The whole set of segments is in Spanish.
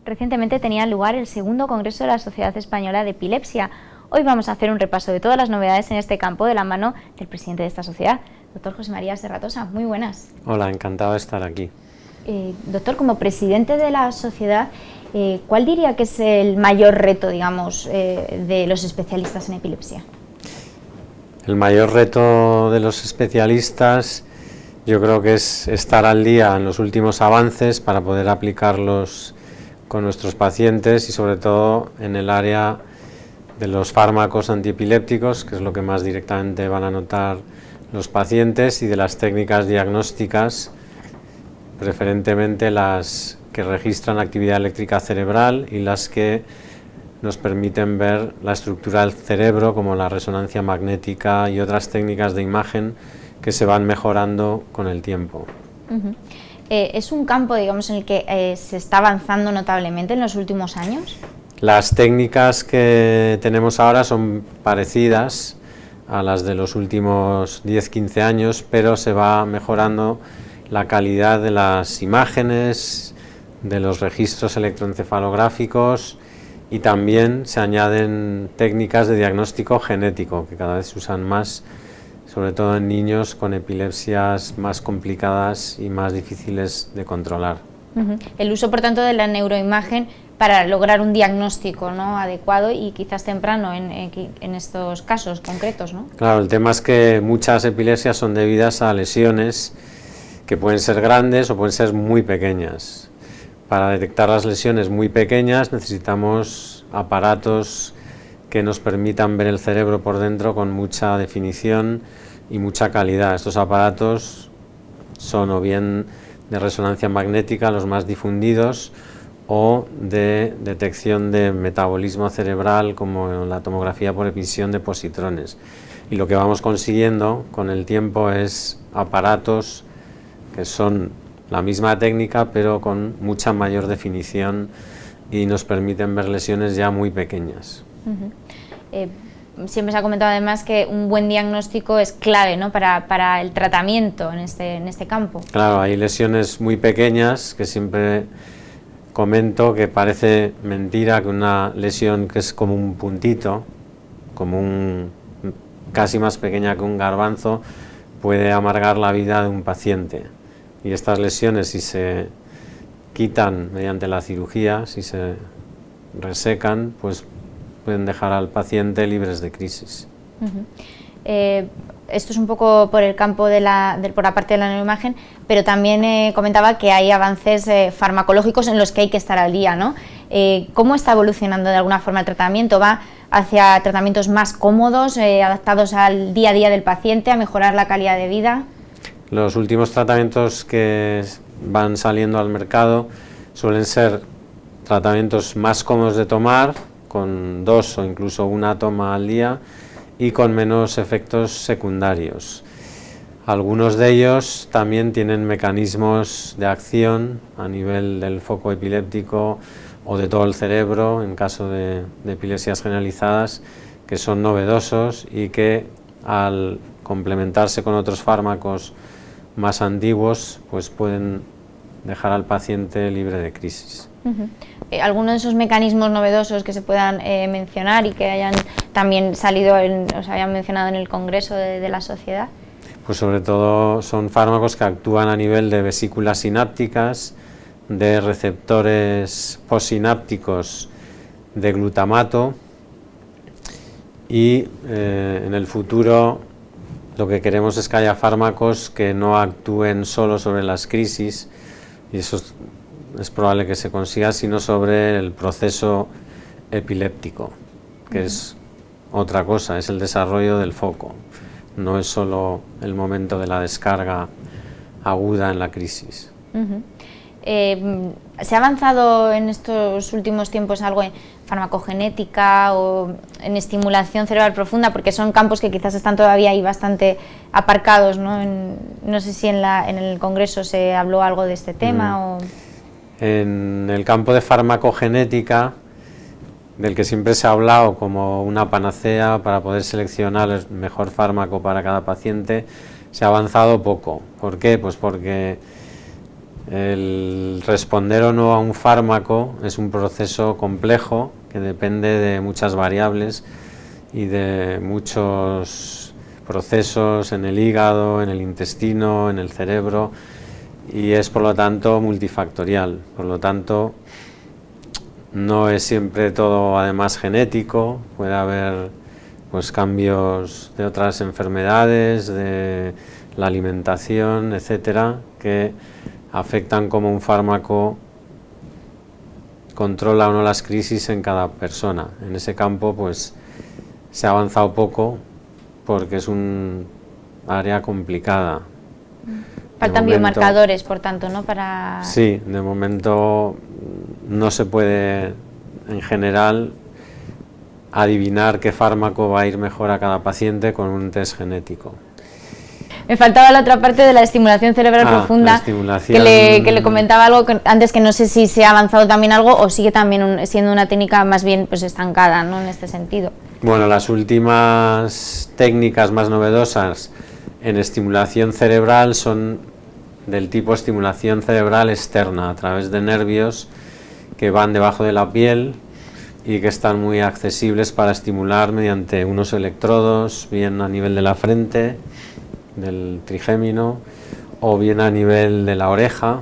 Recientemente tenía lugar el segundo Congreso de la Sociedad Española de Epilepsia. Hoy vamos a hacer un repaso de todas las novedades en este campo de la mano del presidente de esta sociedad, doctor José María Serratosa. Muy buenas. Hola, encantado de estar aquí. Doctor, como presidente de la sociedad, ¿cuál diría que es el mayor reto, digamos, de los especialistas en epilepsia? El mayor reto de los especialistas yo creo que es estar al día en los últimos avances para poder aplicarlos con nuestros pacientes y sobre todo en el área de los fármacos antiepilépticos, que es lo que más directamente van a notar los pacientes, y de las técnicas diagnósticas, preferentemente las que registran actividad eléctrica cerebral y las que nos permiten ver la estructura del cerebro, como la resonancia magnética y otras técnicas de imagen que se van mejorando con el tiempo. ¿Es un campo, digamos, en el que se está avanzando notablemente en los últimos años? Las técnicas que tenemos ahora son parecidas a las de los últimos 10-15 años, pero se va mejorando la calidad de las imágenes, de los registros electroencefalográficos, y también se añaden técnicas de diagnóstico genético, que cada vez se usan más, sobre todo en niños con epilepsias más complicadas y más difíciles de controlar. El uso, por tanto, de la neuroimagen para lograr un diagnóstico, ¿no?, adecuado y quizás temprano en estos casos concretos, ¿no? Claro, el tema es que muchas epilepsias son debidas a lesiones que pueden ser grandes o pueden ser muy pequeñas. Para detectar las lesiones muy pequeñas necesitamos aparatos que nos permitan ver el cerebro por dentro con mucha definición y mucha calidad. Estos aparatos son o bien de resonancia magnética, los más difundidos, o de detección de metabolismo cerebral, como la tomografía por emisión de positrones. Y lo que vamos consiguiendo con el tiempo es aparatos que son la misma técnica pero con mucha mayor definición y nos permiten ver lesiones ya muy pequeñas. Siempre se ha comentado además que un buen diagnóstico es clave, ¿no?, para el tratamiento en este campo. Claro, hay lesiones muy pequeñas que siempre comento que parece mentira que una lesión que es como un puntito, casi más pequeña que un garbanzo, puede amargar la vida de un paciente. Y estas lesiones, si se quitan mediante la cirugía, si se resecan, pues pueden dejar al paciente libres de crisis. Esto es un poco por el campo por la parte de la neuroimagen, pero también comentaba que hay avances farmacológicos en los que hay que estar al día, ¿no? ¿Cómo está evolucionando de alguna forma el tratamiento? ¿Va hacia tratamientos más cómodos, adaptados al día a día del paciente, a mejorar la calidad de vida? Los últimos tratamientos que van saliendo al mercado suelen ser tratamientos más cómodos de tomar, con 2 o incluso 1 toma al día y con menos efectos secundarios. Algunos de ellos también tienen mecanismos de acción a nivel del foco epiléptico o de todo el cerebro, en caso de epilepsias generalizadas, que son novedosos y que al complementarse con otros fármacos más antiguos, pues pueden dejar al paciente libre de crisis. ¿Alguno de esos mecanismos novedosos que se puedan mencionar y que hayan también salido, os hayan mencionado en el Congreso de la Sociedad? Pues sobre todo son fármacos que actúan a nivel de vesículas sinápticas, de receptores postsinápticos de glutamato y en el futuro lo que queremos es que haya fármacos que no actúen solo sobre las crisis, y eso es probable que se consiga, sino sobre el proceso epiléptico, que es otra cosa, es el desarrollo del foco, no es solo el momento de la descarga aguda en la crisis. ¿Se ha avanzado en estos últimos tiempos algo en farmacogenética o en estimulación cerebral profunda? Porque son campos que quizás están todavía ahí bastante aparcados, ¿no? No sé si en el Congreso se habló algo de este tema. En el campo de farmacogenética, del que siempre se ha hablado como una panacea para poder seleccionar el mejor fármaco para cada paciente, se ha avanzado poco. ¿Por qué? Pues porque El responder o no a un fármaco es un proceso complejo que depende de muchas variables y de muchos procesos en el hígado, en el intestino, en el cerebro, y es por lo tanto multifactorial. Por lo tanto, no es siempre todo además genético, puede haber pues cambios de otras enfermedades, de la alimentación, etcétera, que afectan cómo un fármaco controla o no las crisis en cada persona. En ese campo pues se ha avanzado poco porque es un área complicada. Faltan biomarcadores, por tanto, ¿no? Sí, de momento no se puede en general adivinar qué fármaco va a ir mejor a cada paciente con un test genético. Me faltaba la otra parte de la estimulación cerebral profunda, que le comentaba algo antes, que no sé si se ha avanzado también algo o sigue también siendo una técnica más bien pues estancada, ¿no?, en este sentido. Bueno, las últimas técnicas más novedosas en estimulación cerebral son del tipo estimulación cerebral externa, a través de nervios que van debajo de la piel y que están muy accesibles para estimular mediante unos electrodos, bien a nivel de la frente, del trigémino, o bien a nivel de la oreja,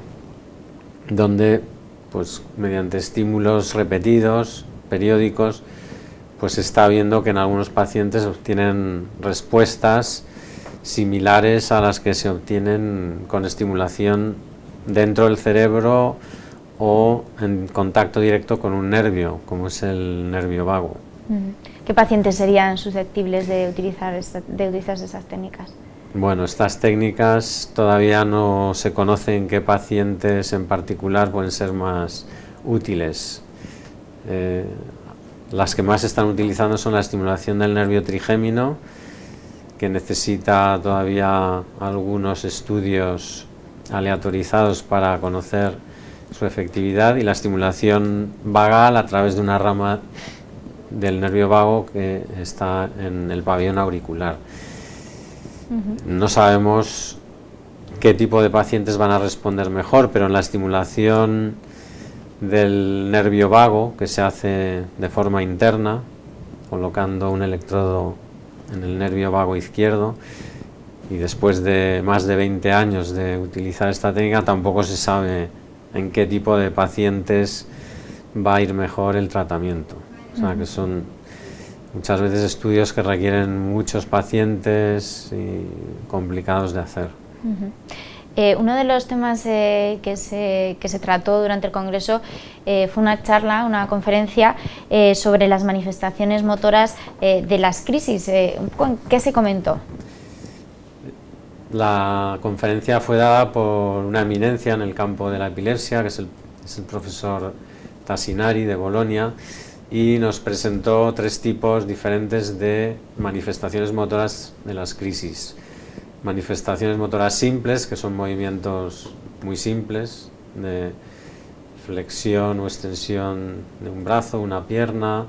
donde pues mediante estímulos repetidos, periódicos, pues se está viendo que en algunos pacientes obtienen respuestas similares a las que se obtienen con estimulación dentro del cerebro o en contacto directo con un nervio, como es el nervio vago. ¿Qué pacientes serían susceptibles de utilizar esas técnicas? Bueno, estas técnicas todavía no se conocen qué pacientes en particular pueden ser más útiles. Las que más se están utilizando son la estimulación del nervio trigémino, que necesita todavía algunos estudios aleatorizados para conocer su efectividad, y la estimulación vagal a través de una rama del nervio vago que está en el pabellón auricular. No sabemos qué tipo de pacientes van a responder mejor, pero en la estimulación del nervio vago, que se hace de forma interna, colocando un electrodo en el nervio vago izquierdo, y después de más de 20 años de utilizar esta técnica, tampoco se sabe en qué tipo de pacientes va a ir mejor el tratamiento. O sea, que son muchas veces estudios que requieren muchos pacientes y complicados de hacer. Uno de los temas que se trató durante el Congreso fue una charla, una conferencia sobre las manifestaciones motoras de las crisis. ¿Qué se comentó? La conferencia fue dada por una eminencia en el campo de la epilepsia, que es el profesor Tassinari de Bolonia, y nos presentó 3 tipos diferentes de manifestaciones motoras de las crisis. Manifestaciones motoras simples, que son movimientos muy simples, de flexión o extensión de un brazo, una pierna.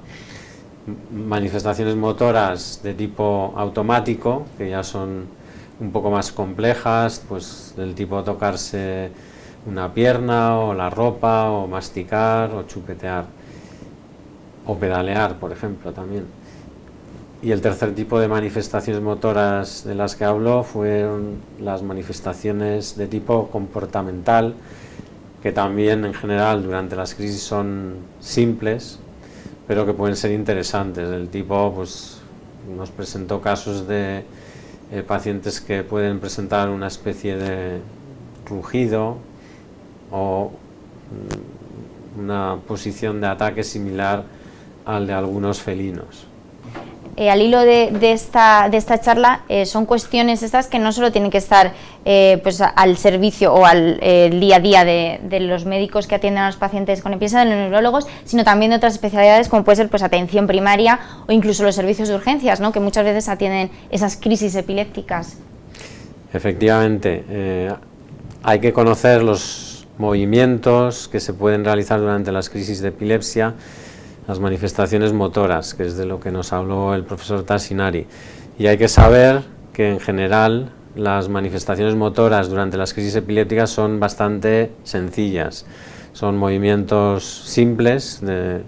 Manifestaciones motoras de tipo automático, que ya son un poco más complejas, pues del tipo tocarse una pierna o la ropa, o masticar o chupetear, o pedalear, por ejemplo, también. Y el tercer tipo de manifestaciones motoras de las que habló fueron las manifestaciones de tipo comportamental, que también en general durante las crisis son simples, pero que pueden ser interesantes. El tipo, pues, nos presentó casos de pacientes que pueden presentar una especie de rugido o una posición de ataque similar al de algunos felinos. Al hilo de esta charla, son cuestiones estas que no solo tienen que estar pues al servicio o al día a día de los médicos que atienden a los pacientes con epilepsia, de los neurólogos, sino también de otras especialidades, como puede ser pues atención primaria o incluso los servicios de urgencias, ¿no?, que muchas veces atienden esas crisis epilépticas. Efectivamente, hay que conocer los movimientos que se pueden realizar durante las crisis de epilepsia, las manifestaciones motoras, que es de lo que nos habló el profesor Tassinari, y hay que saber que en general las manifestaciones motoras durante las crisis epilépticas son bastante sencillas. Son movimientos simples de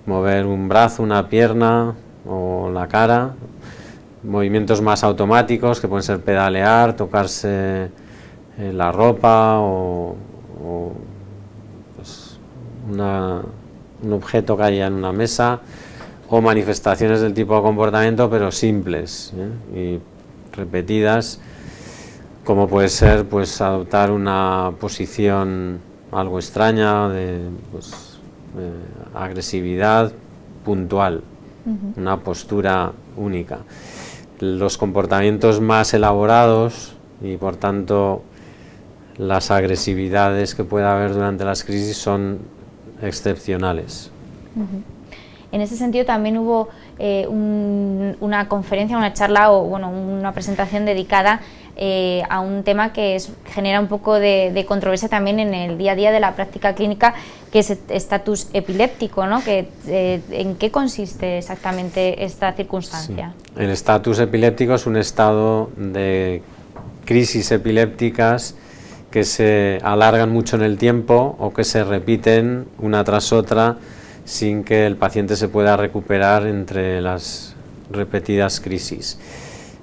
mover un brazo, una pierna o la cara, movimientos más automáticos que pueden ser pedalear, tocarse la ropa o pues un objeto que haya en una mesa, o manifestaciones del tipo de comportamiento pero simples y repetidas, como puede ser pues adoptar una posición algo extraña de agresividad puntual, una postura única. Los comportamientos más elaborados y por tanto las agresividades que pueda haber durante las crisis son excepcionales. En ese sentido también hubo una conferencia, una charla o bueno, una presentación dedicada a un tema que genera un poco de controversia también en el día a día de la práctica clínica, que es estatus epiléptico, ¿no? ¿En qué consiste exactamente esta circunstancia? Sí. El estatus epiléptico es un estado de crisis epilépticas que se alargan mucho en el tiempo o que se repiten una tras otra sin que el paciente se pueda recuperar entre las repetidas crisis.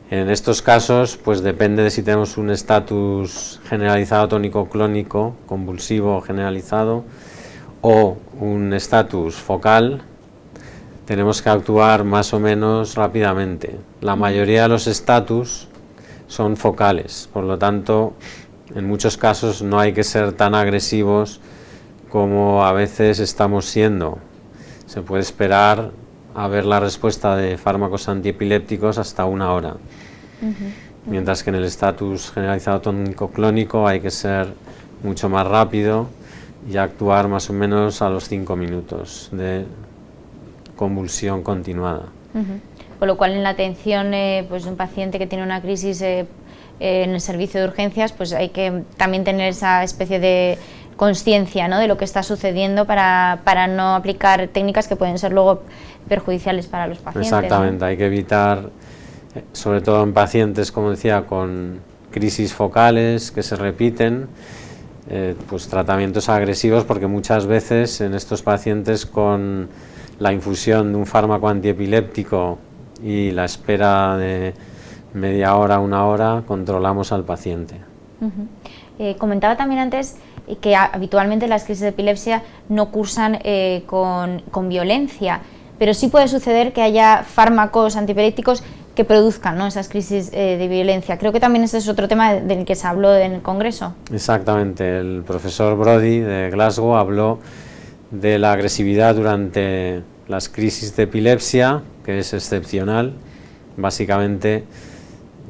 En estos casos, pues depende de si tenemos un estatus generalizado tónico-clónico, convulsivo generalizado, o un estatus focal, tenemos que actuar más o menos rápidamente. La mayoría de los estatus son focales, por lo tanto, en muchos casos no hay que ser tan agresivos como a veces estamos siendo. Se puede esperar a ver la respuesta de fármacos antiepilépticos hasta 1 hora. Mientras que en el estatus generalizado tónico-clónico hay que ser mucho más rápido y actuar más o menos a los 5 minutos de convulsión continuada. Con lo cual en la atención pues de un paciente que tiene una crisis en el servicio de urgencias, pues hay que también tener esa especie de conciencia, ¿no?, de lo que está sucediendo para no aplicar técnicas que pueden ser luego perjudiciales para los pacientes. Exactamente, ¿no? Hay que evitar, sobre todo en pacientes, como decía, con crisis focales que se repiten, pues tratamientos agresivos, porque muchas veces en estos pacientes con la infusión de un fármaco antiepiléptico y la espera de media hora, 1 hora, controlamos al paciente. Comentaba también antes que habitualmente las crisis de epilepsia no cursan con violencia, pero sí puede suceder que haya fármacos antiepilépticos que produzcan, ¿no?, esas crisis de violencia. Creo que también ese es otro tema del que se habló en el Congreso. Exactamente, el profesor Brody de Glasgow habló de la agresividad durante las crisis de epilepsia, que es excepcional. Básicamente,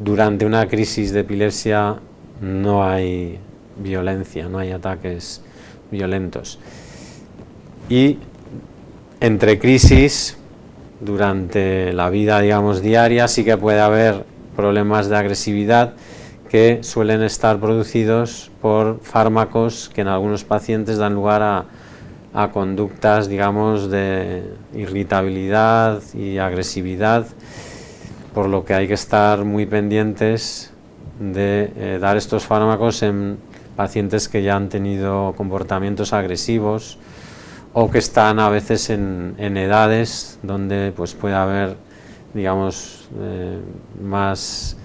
durante una crisis de epilepsia no hay violencia, no hay ataques violentos. Y entre crisis, durante la vida, digamos, diaria, sí que puede haber problemas de agresividad que suelen estar producidos por fármacos que en algunos pacientes dan lugar a conductas, digamos, de irritabilidad y agresividad, por lo que hay que estar muy pendientes de dar estos fármacos en pacientes que ya han tenido comportamientos agresivos o que están a veces en edades donde pues puede haber, digamos, más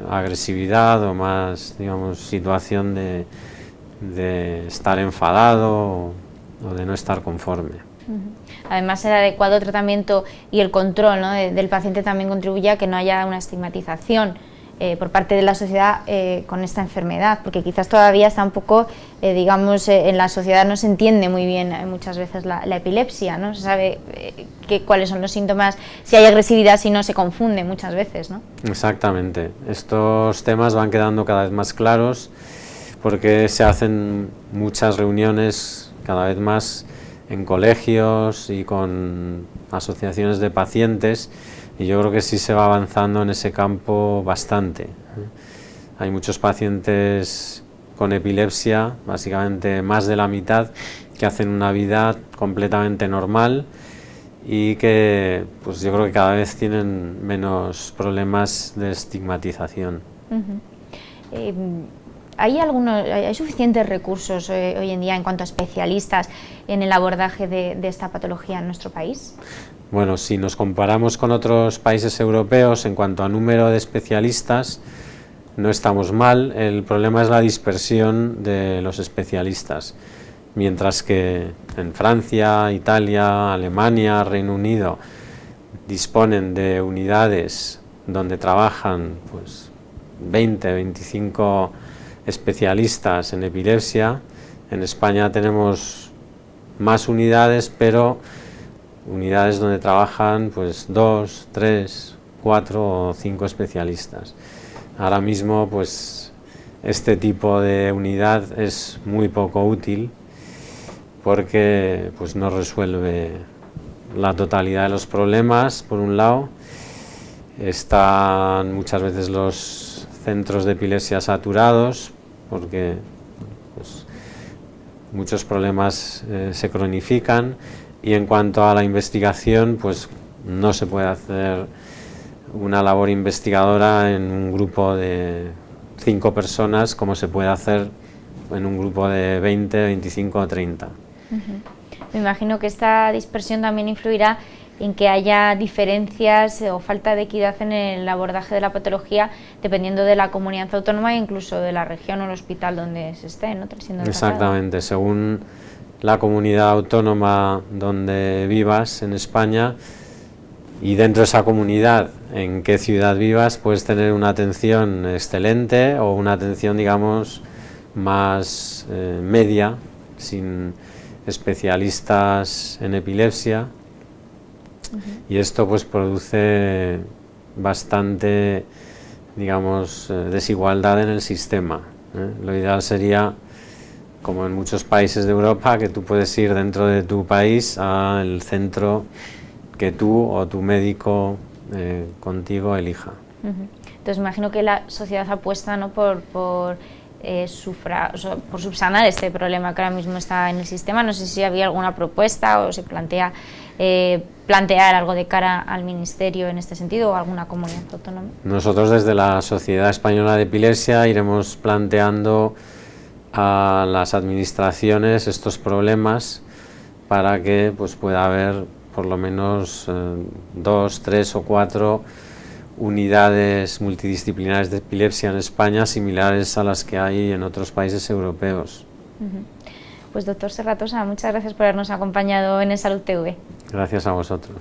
agresividad o más, digamos, situación de estar enfadado o de no estar conforme. Además, el adecuado tratamiento y el control, ¿no?, del paciente también contribuye a que no haya una estigmatización por parte de la sociedad con esta enfermedad, porque quizás todavía está un poco, digamos, en la sociedad no se entiende muy bien muchas veces la epilepsia, no se sabe cuáles son los síntomas, si hay agresividad, si no, se confunde muchas veces, ¿no? Exactamente, estos temas van quedando cada vez más claros porque se hacen muchas reuniones cada vez más en colegios y con asociaciones de pacientes, y yo creo que sí se va avanzando en ese campo bastante. Hay muchos pacientes con epilepsia, básicamente más de la mitad, que hacen una vida completamente normal y que pues yo creo que cada vez tienen menos problemas de estigmatización. ¿Hay suficientes recursos hoy en día en cuanto a especialistas en el abordaje de esta patología en nuestro país? Bueno, si nos comparamos con otros países europeos en cuanto a número de especialistas, no estamos mal. El problema es la dispersión de los especialistas. Mientras que en Francia, Italia, Alemania, Reino Unido disponen de unidades donde trabajan pues 20, 25 especialistas en epilepsia, en España tenemos más unidades, pero unidades donde trabajan pues 2, 3, 4 o 5 especialistas. Ahora mismo pues este tipo de unidad es muy poco útil porque pues no resuelve la totalidad de los problemas. Por un lado, están muchas veces los centros de epilepsia saturados porque pues, muchos problemas se cronifican, y en cuanto a la investigación, pues no se puede hacer una labor investigadora en un grupo de 5 personas como se puede hacer en un grupo de 20, 25 o 30. Me imagino que esta dispersión también influirá en que haya diferencias o falta de equidad en el abordaje de la patología dependiendo de la comunidad autónoma e incluso de la región o el hospital donde se esté, ¿no? Exactamente, según la comunidad autónoma donde vivas en España y dentro de esa comunidad en qué ciudad vivas, puedes tener una atención excelente o una atención, digamos, más media, sin especialistas en epilepsia. Y esto pues produce bastante, digamos, desigualdad en el sistema. Lo ideal sería, como en muchos países de Europa, que tú puedes ir dentro de tu país al centro que tú o tu médico contigo elija. Entonces imagino que la sociedad apuesta, ¿no?, por subsanar este problema que ahora mismo está en el sistema. No sé si había alguna propuesta o se plantea plantear algo de cara al Ministerio en este sentido o alguna comunidad autónoma. Nosotros desde la Sociedad Española de Epilepsia iremos planteando a las administraciones estos problemas para que pues pueda haber por lo menos 2, 3 o 4 unidades multidisciplinares de epilepsia en España similares a las que hay en otros países europeos. Pues doctor Serratosa, muchas gracias por habernos acompañado en Salud TV. Gracias a vosotros.